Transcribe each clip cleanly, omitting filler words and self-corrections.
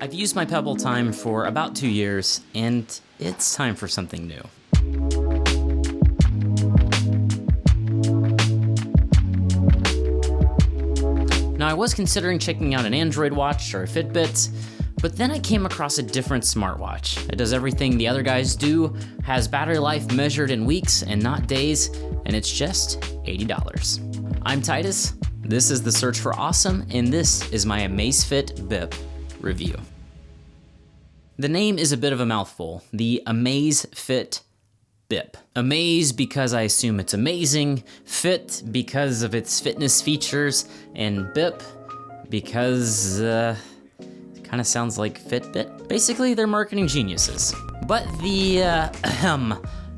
I've used my Pebble Time for about 2 years, and it's time for something new. Now, I was considering checking out an Android watch or a Fitbit, but then I came across a different smartwatch. It does everything the other guys do, has battery life measured in weeks and not days, and it's just $80. I'm Titus, this is The Search for Awesome, and this is my Amazfit Bip review. The name is a bit of a mouthful, the Amazfit Bip. Amaze because I assume it's amazing, Fit because of its fitness features, and Bip because kind of sounds like Fitbit. Basically, they're marketing geniuses. But the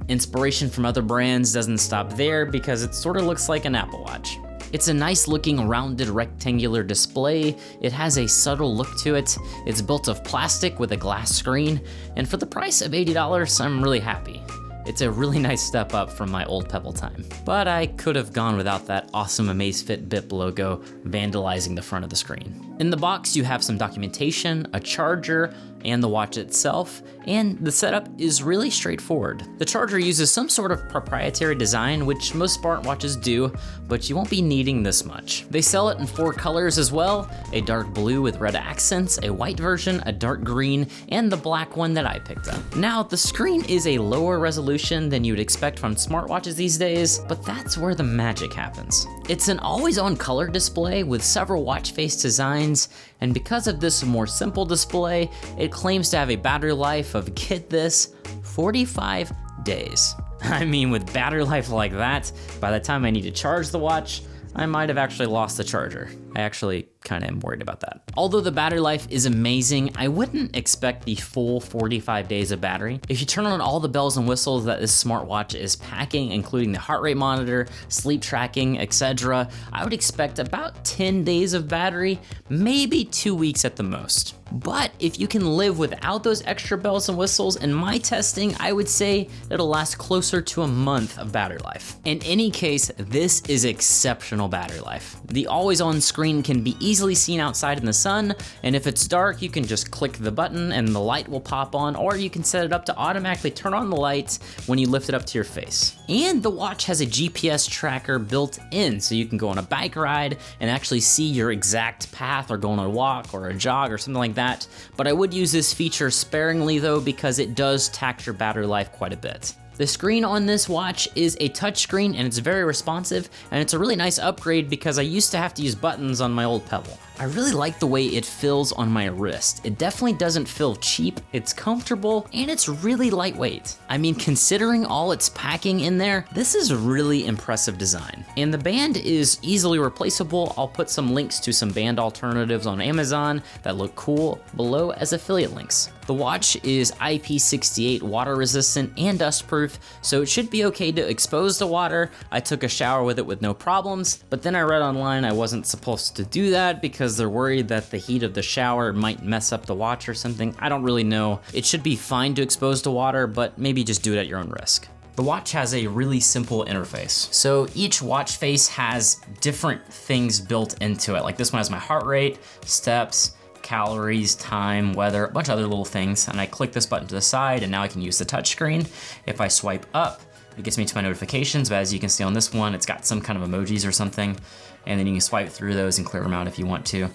inspiration from other brands doesn't stop there because it sort of looks like an Apple Watch. It's a nice looking rounded rectangular display. It has a subtle look to it. It's built of plastic with a glass screen, and for the price of $80, I'm really happy. It's a really nice step up from my old Pebble Time. But I could have gone without that awesome Amazfit Bip logo vandalizing the front of the screen. In the box, you have some documentation, a charger, and the watch itself, and the setup is really straightforward. The charger uses some sort of proprietary design, which most smartwatches do, but you won't be needing this much. They sell it in 4 colors as well, a dark blue with red accents, a white version, a dark green, and the black one that I picked up. Now, the screen is a lower resolution than you'd expect from smartwatches these days, but that's where the magic happens. It's an always-on color display with several watch face designs, and because of this more simple display, it claims to have a battery life of, get this, 45 days. I mean, with battery life like that, by the time I need to charge the watch, I might have actually lost the charger. I actually kind of am worried about that. Although the battery life is amazing, I wouldn't expect the full 45 days of battery. If you turn on all the bells and whistles that this smartwatch is packing, including the heart rate monitor, sleep tracking, etc., I would expect about 10 days of battery, maybe 2 weeks at the most. But if you can live without those extra bells and whistles, in my testing, I would say it'll last closer to a month of battery life. In any case, this is exceptional battery life. The always-on screen can be easily seen outside in the sun, and if it's dark, you can just click the button and the light will pop on, or you can set it up to automatically turn on the lights when you lift it up to your face. And the watch has a GPS tracker built in, so you can go on a bike ride and actually see your exact path, or go on a walk or a jog or something like that. But I would use this feature sparingly though, because it does tax your battery life quite a bit. The screen on this watch is a touchscreen and it's very responsive, and it's a really nice upgrade because I used to have to use buttons on my old Pebble. I really like the way it feels on my wrist. It definitely doesn't feel cheap, it's comfortable, and it's really lightweight. I mean, considering all its packing in there, this is really impressive design. And the band is easily replaceable. I'll put some links to some band alternatives on Amazon that look cool below as affiliate links. The watch is IP68 water resistant and dust proof, so it should be okay to expose to water. I took a shower with it with no problems, but then I read online I wasn't supposed to do that because they're worried that the heat of the shower might mess up the watch or something. I don't really know. It should be fine to expose to water, but maybe just do it at your own risk. The watch has a really simple interface. So each watch face has different things built into it. Like this one has my heart rate, steps, calories, time, weather, a bunch of other little things. And I click this button to the side and now I can use the touchscreen. If I swipe up, it gets me to my notifications, but as you can see on this one, it's got some kind of emojis or something. And then you can swipe through those and clear them out if you want to.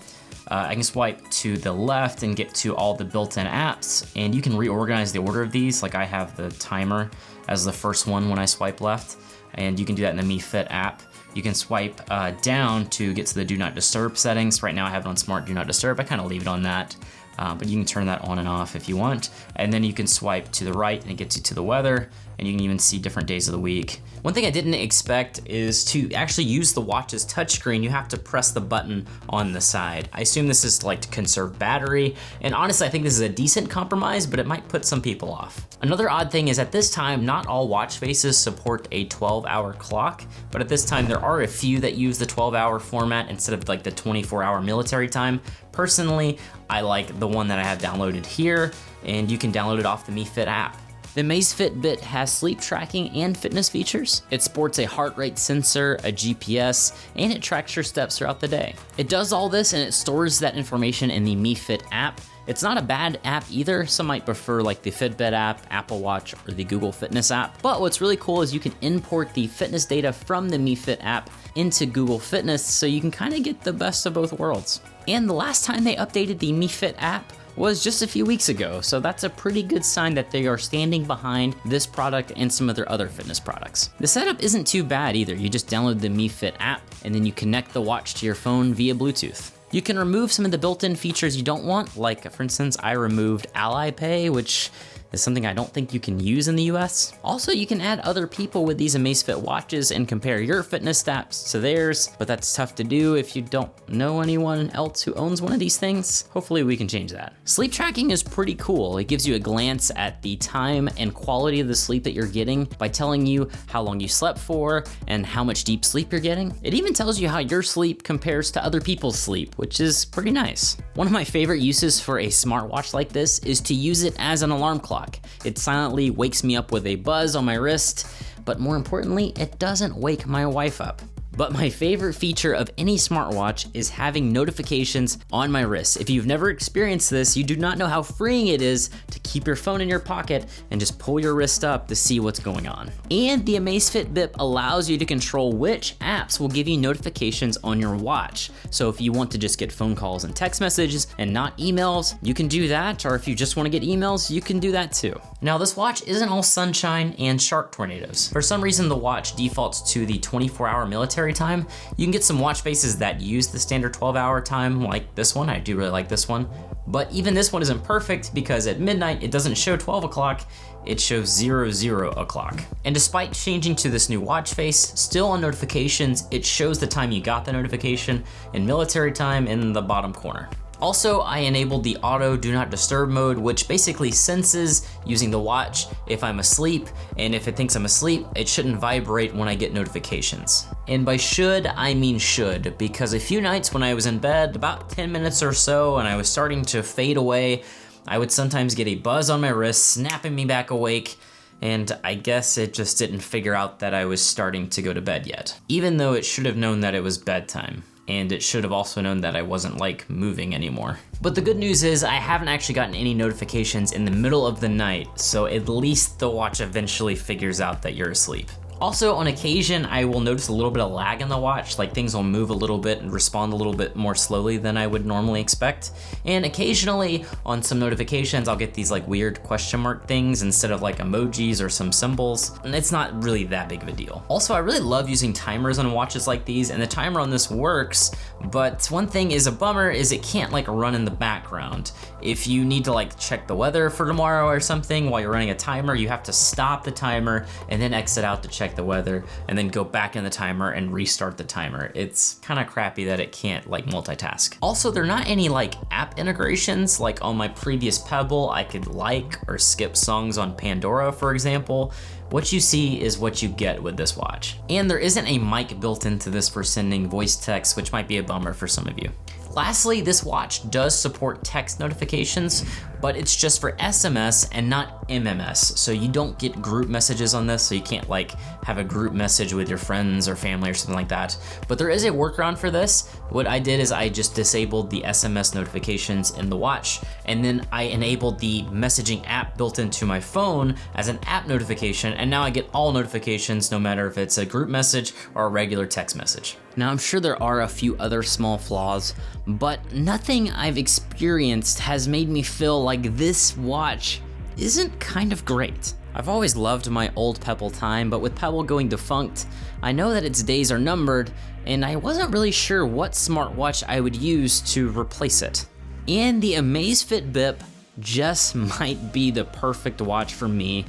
I can swipe to the left and get to all the built-in apps, and you can reorganize the order of these. Like I have the timer as the first one when I swipe left, and you can do that in the Mi Fit app. You can swipe down to get to the Do Not Disturb settings. Right now I have it on Smart Do Not Disturb. I kind of leave it on that, but you can turn that on and off if you want. And then you can swipe to the right and it gets you to the weather, and you can even see different days of the week. One thing I didn't expect is to actually use the watch's touchscreen, you have to press the button on the side. I assume this is like to conserve battery, and honestly I think this is a decent compromise, but it might put some people off. Another odd thing is at this time, not all watch faces support a 12-hour clock, but at this time there are a few that use the 12-hour format instead of like the 24-hour military time. Personally, I like the one that I have downloaded here, and you can download it off the Mi Fit app. The Amazfit Bip has sleep tracking and fitness features. It sports a heart rate sensor, a GPS, and it tracks your steps throughout the day. It does all this and it stores that information in the Mi Fit app. It's not a bad app either. Some might prefer like the Fitbit app, Apple Watch, or the Google Fitness app. But what's really cool is you can import the fitness data from the Mi Fit app into Google Fitness, so you can kind of get the best of both worlds. And the last time they updated the Mi Fit app was just a few weeks ago, so that's a pretty good sign that they are standing behind this product and some of their other fitness products. The setup isn't too bad either. You just download the Mi Fit app and then you connect the watch to your phone via Bluetooth. You can remove some of the built-in features you don't want, like for instance, I removed Ally Pay, which is something I don't think you can use in the US. Also, you can add other people with these Amazfit watches and compare your fitness stats to theirs, but that's tough to do if you don't know anyone else who owns one of these things. Hopefully we can change that. Sleep tracking is pretty cool. It gives you a glance at the time and quality of the sleep that you're getting by telling you how long you slept for and how much deep sleep you're getting. It even tells you how your sleep compares to other people's sleep, which is pretty nice. One of my favorite uses for a smartwatch like this is to use it as an alarm clock. It silently wakes me up with a buzz on my wrist, but more importantly, it doesn't wake my wife up. But my favorite feature of any smartwatch is having notifications on my wrist. If you've never experienced this, you do not know how freeing it is to keep your phone in your pocket and just pull your wrist up to see what's going on. And the Amazfit Bip allows you to control which apps will give you notifications on your watch. So if you want to just get phone calls and text messages and not emails, you can do that. Or if you just want to get emails, you can do that too. Now this watch isn't all sunshine and shark tornadoes. For some reason, the watch defaults to the 24-hour military time. You can get some watch faces that use the standard 12-hour time, like this one. I do really like this one. But even this one isn't perfect because at midnight, it doesn't show 12 o'clock, it shows 00 o'clock. And despite changing to this new watch face, still on notifications, it shows the time you got the notification in military time in the bottom corner. Also, I enabled the auto do not disturb mode, which basically senses using the watch if I'm asleep, and if it thinks I'm asleep, it shouldn't vibrate when I get notifications. And by should, I mean should, because a few nights when I was in bed, about 10 minutes or so, and I was starting to fade away, I would sometimes get a buzz on my wrist, snapping me back awake, and I guess it just didn't figure out that I was starting to go to bed yet, even though it should have known that it was bedtime. And it should have also known that I wasn't like moving anymore. But the good news is I haven't actually gotten any notifications in the middle of the night, so at least the watch eventually figures out that you're asleep. Also, on occasion, I will notice a little bit of lag in the watch, like things will move a little bit and respond a little bit more slowly than I would normally expect. And occasionally, on some notifications, I'll get these like weird question mark things instead of like emojis or some symbols, and it's not really that big of a deal. Also, I really love using timers on watches like these, and the timer on this works, but one thing is a bummer is it can't like run in the background. If you need to like check the weather for tomorrow or something while you're running a timer, you have to stop the timer and then exit out to check the weather and then go back in the timer and restart the timer. It's kind of crappy that it can't like multitask. Also, there are not any like app integrations. Like on my previous Pebble, I could like or skip songs on Pandora, for example. What you see is what you get with this watch. And there isn't a mic built into this for sending voice text, which might be a bummer for some of you. Lastly, this watch does support text notifications, but it's just for SMS and not MMS. So you don't get group messages on this, so you can't like have a group message with your friends or family or something like that. But there is a workaround for this. What I did is I just disabled the SMS notifications in the watch, and then I enabled the messaging app built into my phone as an app notification, and now I get all notifications no matter if it's a group message or a regular text message. Now, I'm sure there are a few other small flaws, but nothing I've experienced has made me feel like this watch isn't kind of great. I've always loved my old Pebble time, but with Pebble going defunct, I know that its days are numbered, and I wasn't really sure what smartwatch I would use to replace it. And the Amazfit Bip just might be the perfect watch for me.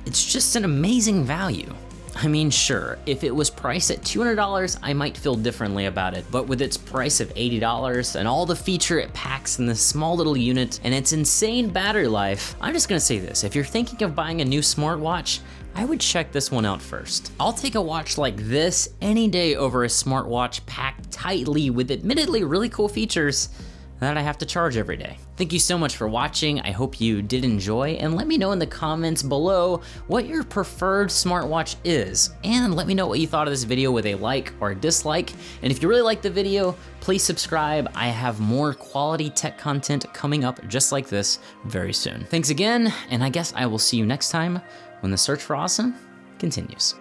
It's just an amazing value. I mean, sure, if it was priced at $200, I might feel differently about it, but with its price of $80 and all the feature it packs in this small little unit and its insane battery life, I'm just gonna say this, if you're thinking of buying a new smartwatch, I would check this one out first. I'll take a watch like this any day over a smartwatch packed tightly with admittedly really cool features, that I have to charge every day. Thank you so much for watching. I hope you did enjoy, and let me know in the comments below what your preferred smartwatch is, and let me know what you thought of this video with a like or a dislike. And if you really liked the video, please subscribe. I have more quality tech content coming up just like this very soon. Thanks again, and I guess I will see you next time when the search for awesome continues.